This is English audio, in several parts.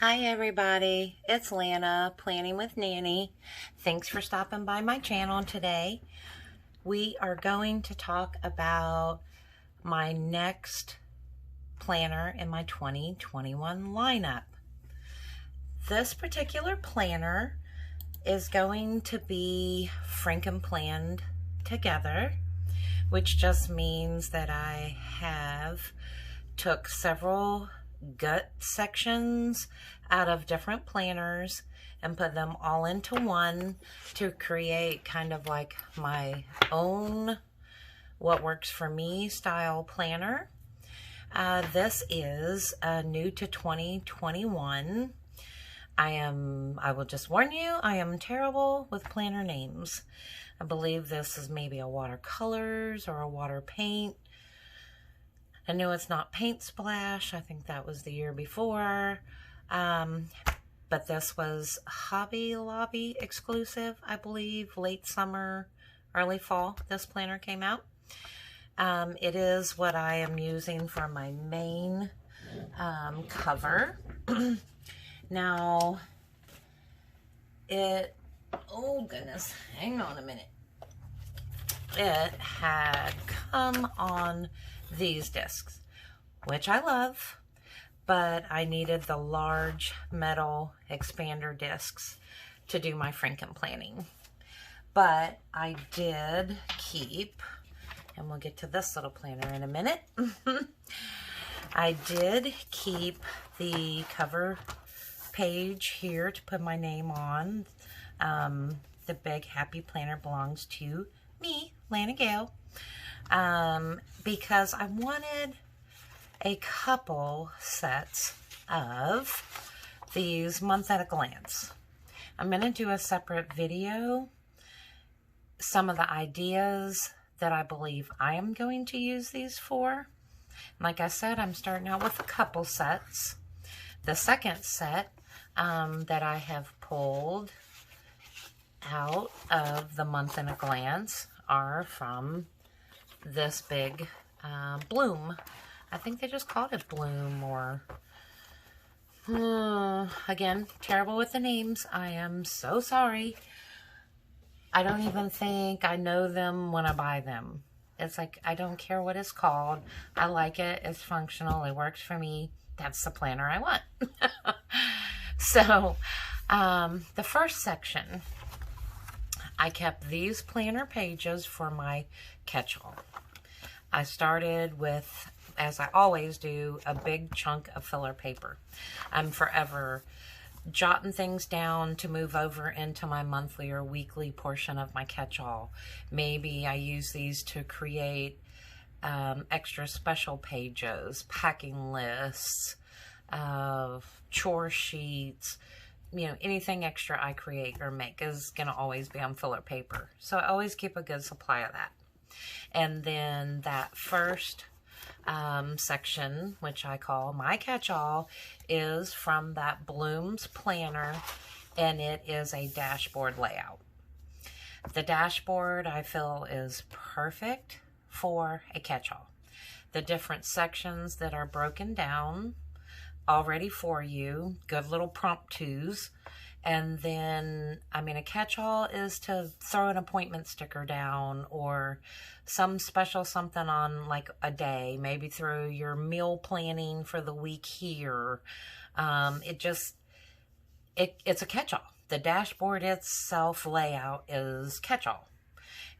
Hi everybody, it's Lana, Planning with Nanny. Thanks for stopping by my channel today. We are going to talk about my next planner in my 2021 lineup. This particular planner is going to be Franken-planned together, which just means that I have took several gut sections out of different planners and put them all into one to create kind of like my own what works for me style planner. This is new to 2021. I will just warn you, I am terrible with planner names. I believe this is maybe a watercolors or a water paint. I know it's not Paint Splash. I think that was the year before. But this was Hobby Lobby exclusive, I believe, late summer, early fall, this planner came out. It is what I am using for my main cover. Now, oh goodness, hang on a minute. It had come on these discs, which I love, but I needed the large metal expander discs to do my Franken planning. But I did keep, and we'll get to this little planner in a minute, I did keep the cover page here to put my name on. The big happy planner belongs to me, Lana Gale. Because I wanted a couple sets of these month at a glance. I'm going to do a separate video, some of the ideas that I believe I am going to use these for. Like I said, I'm starting out with a couple sets. The second set that I have pulled out of the month at a glance are from this big Bloom. I think they just called it Bloom, or again, terrible with the names. I am so sorry. I don't even think I know them when I buy them. It's like, I don't care what it's called. I like it. It's functional. It works for me. That's the planner I want. So, the first section, I kept these planner pages for my catch-all. I started with, as I always do, a big chunk of filler paper. I'm forever jotting things down to move over into my monthly or weekly portion of my catch-all. Maybe I use these to create extra special pages, packing lists, chore sheets. You know, anything extra I create or make is going to always be on filler paper. So I always keep a good supply of that. And then that first section, which I call my catch-all, is from that Bloom's planner, and it is a dashboard layout. The dashboard, I feel, is perfect for a catch-all. The different sections that are broken down already for you, good little promptus. And then, I mean, a catch-all is to throw an appointment sticker down or some special something on like a day, maybe through your meal planning for the week here. It's a catch-all. The dashboard itself layout is catch-all.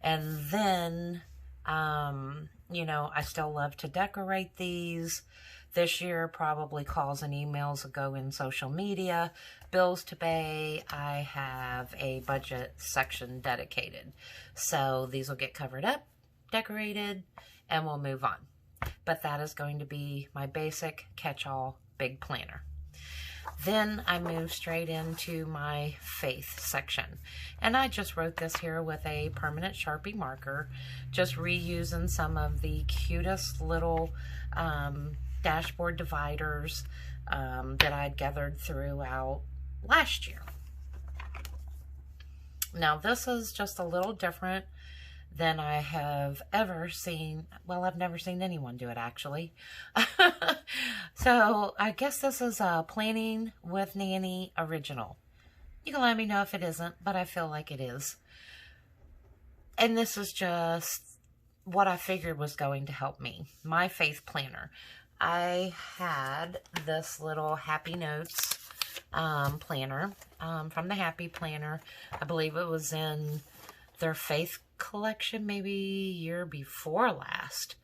And then, you know, I still love to decorate these. This year, probably calls and emails will go in social media. Bills to pay, I have a budget section dedicated. So these will get covered up, decorated, and we'll move on. But that is going to be my basic catch-all big planner. Then I move straight into my faith section. And I just wrote this here with a permanent Sharpie marker, just reusing some of the cutest little dashboard dividers that I'd gathered throughout last year. Now this is just a little different than I have ever seen. Well, I've never seen anyone do it, actually. So I guess this is a Planning with Nanny original. You can let me know if it isn't, but I feel like it is. And this is just what I figured was going to help me. My faith planner. I had this little Happy Notes planner from the Happy Planner. I believe it was in their faith collection, maybe year before last.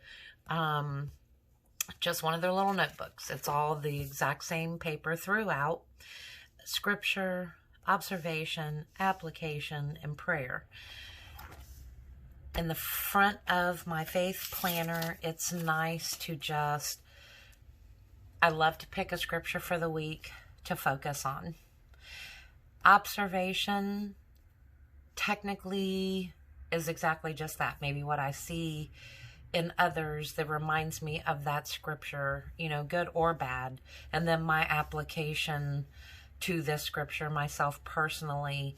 Just one of their little notebooks. It's all the exact same paper throughout. Scripture, observation, application, and prayer. In the front of my faith planner, it's nice to just, I love to pick a scripture for the week to focus on. Observation technically is exactly just that. Maybe what I see in others that reminds me of that scripture, you know, good or bad. And then my application to this scripture, myself personally,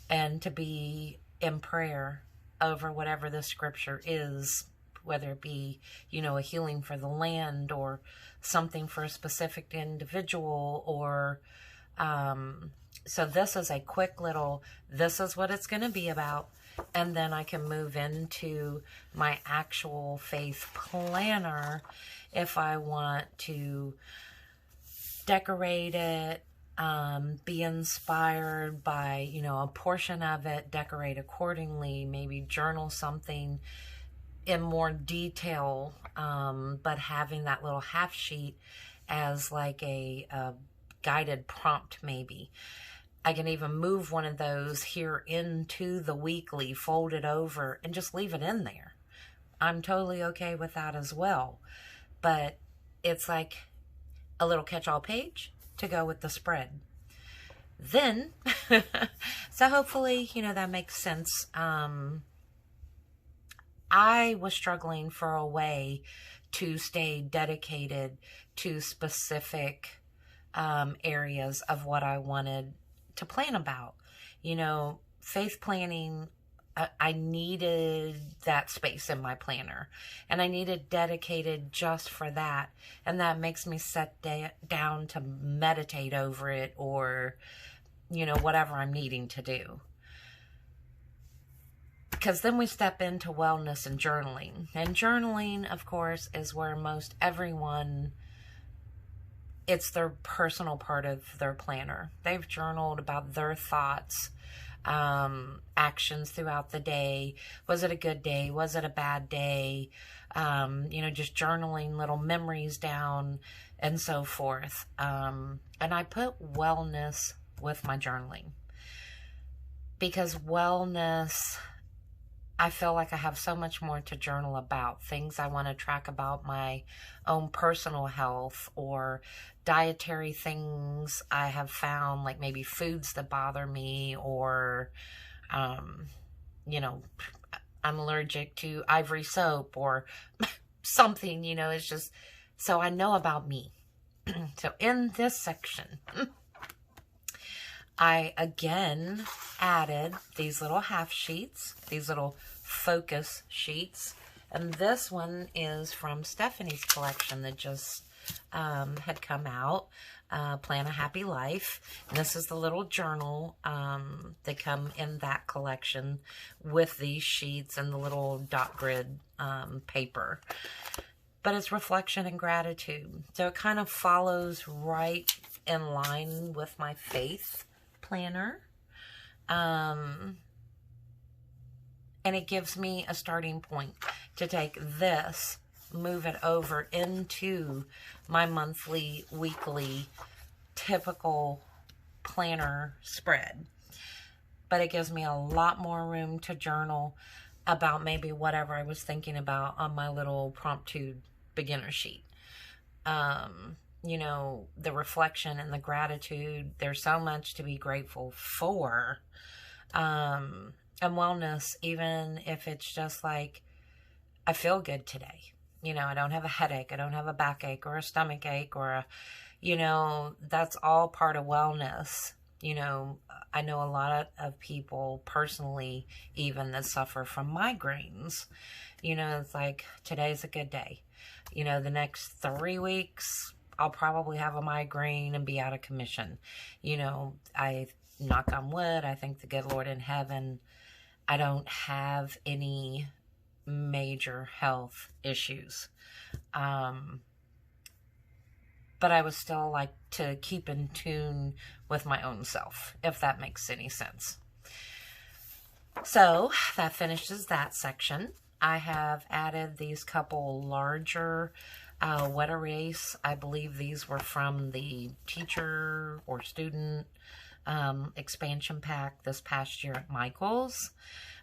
and to be in prayer over whatever the scripture is, whether it be, you know, a healing for the land or something for a specific individual, or so this is a quick little, this is what it's going to be about. And then I can move into my actual faith planner if I want to decorate it, be inspired by, you know, a portion of it, decorate accordingly, maybe journal something in more detail, but having that little half sheet as like a guided prompt maybe. I can even move one of those here into the weekly, fold it over, and just leave it in there. I'm totally okay with that as well. But it's like a little catch-all page to go with the spread. Then, so hopefully, you know, that makes sense. I was struggling for a way to stay dedicated to specific areas of what I wanted to plan about. You know, faith planning, I needed that space in my planner, and I needed dedicated just for that. And that makes me sit down to meditate over it, or, you know, whatever I'm needing to do. Because then we step into wellness and journaling. And journaling, of course, is where most everyone, it's their personal part of their planner. They've journaled about their thoughts, actions throughout the day. Was it a good day? Was it a bad day? You know, just journaling little memories down and so forth. And I put wellness with my journaling because wellness, I feel like I have so much more to journal about. Things I want to track about my own personal health, or dietary things I have found, like maybe foods that bother me, or, you know, I'm allergic to ivory soap or something, you know, it's just, so I know about me. So in this section, I again added these little half sheets, these little focus sheets. And this one is from Stephanie's collection that just had come out, Plan a Happy Life. And this is the little journal that come in that collection with these sheets and the little dot grid paper. But it's reflection and gratitude. So it kind of follows right in line with my faith planner. And it gives me a starting point to take this, move it over into my monthly, weekly, typical planner spread. But it gives me a lot more room to journal about maybe whatever I was thinking about on my little promptu beginner sheet. You know, the reflection and the gratitude, there's so much to be grateful for. And wellness, even if it's just like, I feel good today. You know, I don't have a headache. I don't have a backache or a stomach ache or a, you know, that's all part of wellness. You know, I know a lot of people personally even that suffer from migraines. You know, it's like, today's a good day. You know, the next 3 weeks, I'll probably have a migraine and be out of commission. You know, I knock on wood, I thank the good Lord in heaven, I don't have any major health issues. But I would still like to keep in tune with my own self, if that makes any sense. So that finishes that section. I have added these couple larger wet erase. I believe these were from the teacher or student expansion pack this past year at Michael's.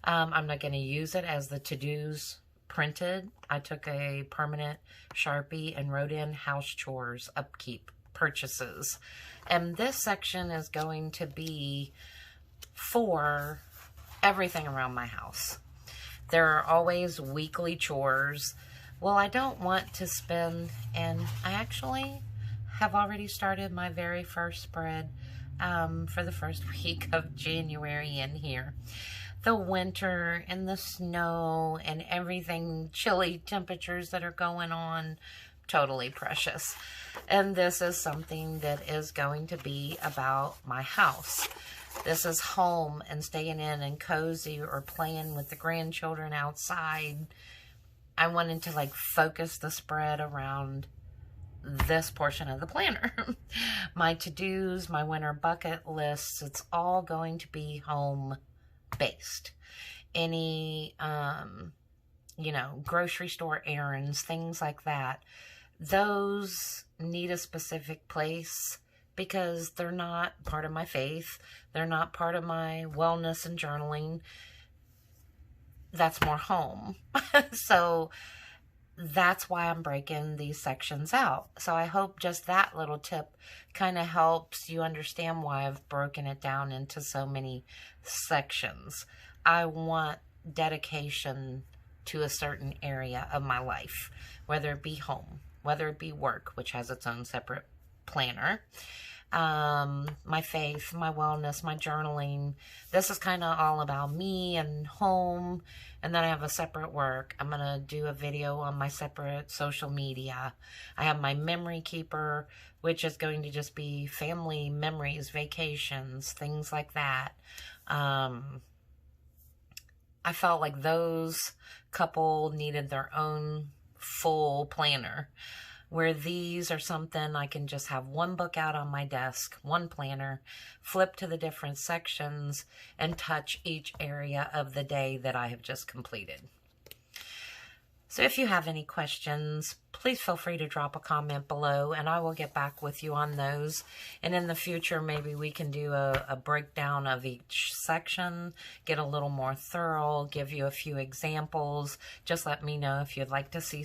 I'm not going to use it as the to-dos printed. I took a permanent Sharpie and wrote in house chores, upkeep, purchases. And this section is going to be for everything around my house. There are always weekly chores. Well, I don't want to spend, and I actually have already started my very first spread for the first week of January in here. The winter and the snow and everything, chilly temperatures that are going on, totally precious. And this is something that is going to be about my house. This is home and staying in and cozy or playing with the grandchildren outside. I wanted to like focus the spread around this portion of the planner. My to-dos, my winter bucket lists, it's all going to be home based. Any, you know, grocery store errands, things like that, those need a specific place because they're not part of my faith. They're not part of my wellness and journaling. That's more home. So that's why I'm breaking these sections out. So I hope just that little tip kind of helps you understand why I've broken it down into so many sections. I want dedication to a certain area of my life, whether it be home, whether it be work, which has its own separate planner, my faith, my wellness, my journaling. This is kind of all about me and home. And then I have a separate work. I'm going to do a video on my separate social media. I have my memory keeper, which is going to just be family memories, vacations, things like that. I felt like those couple needed their own full planner, where these are something I can just have one book out on my desk, one planner, flip to the different sections, and touch each area of the day that I have just completed. So if you have any questions, please feel free to drop a comment below and I will get back with you on those. And in the future, maybe we can do a breakdown of each section, get a little more thorough, give you a few examples. Just let me know if you'd like to see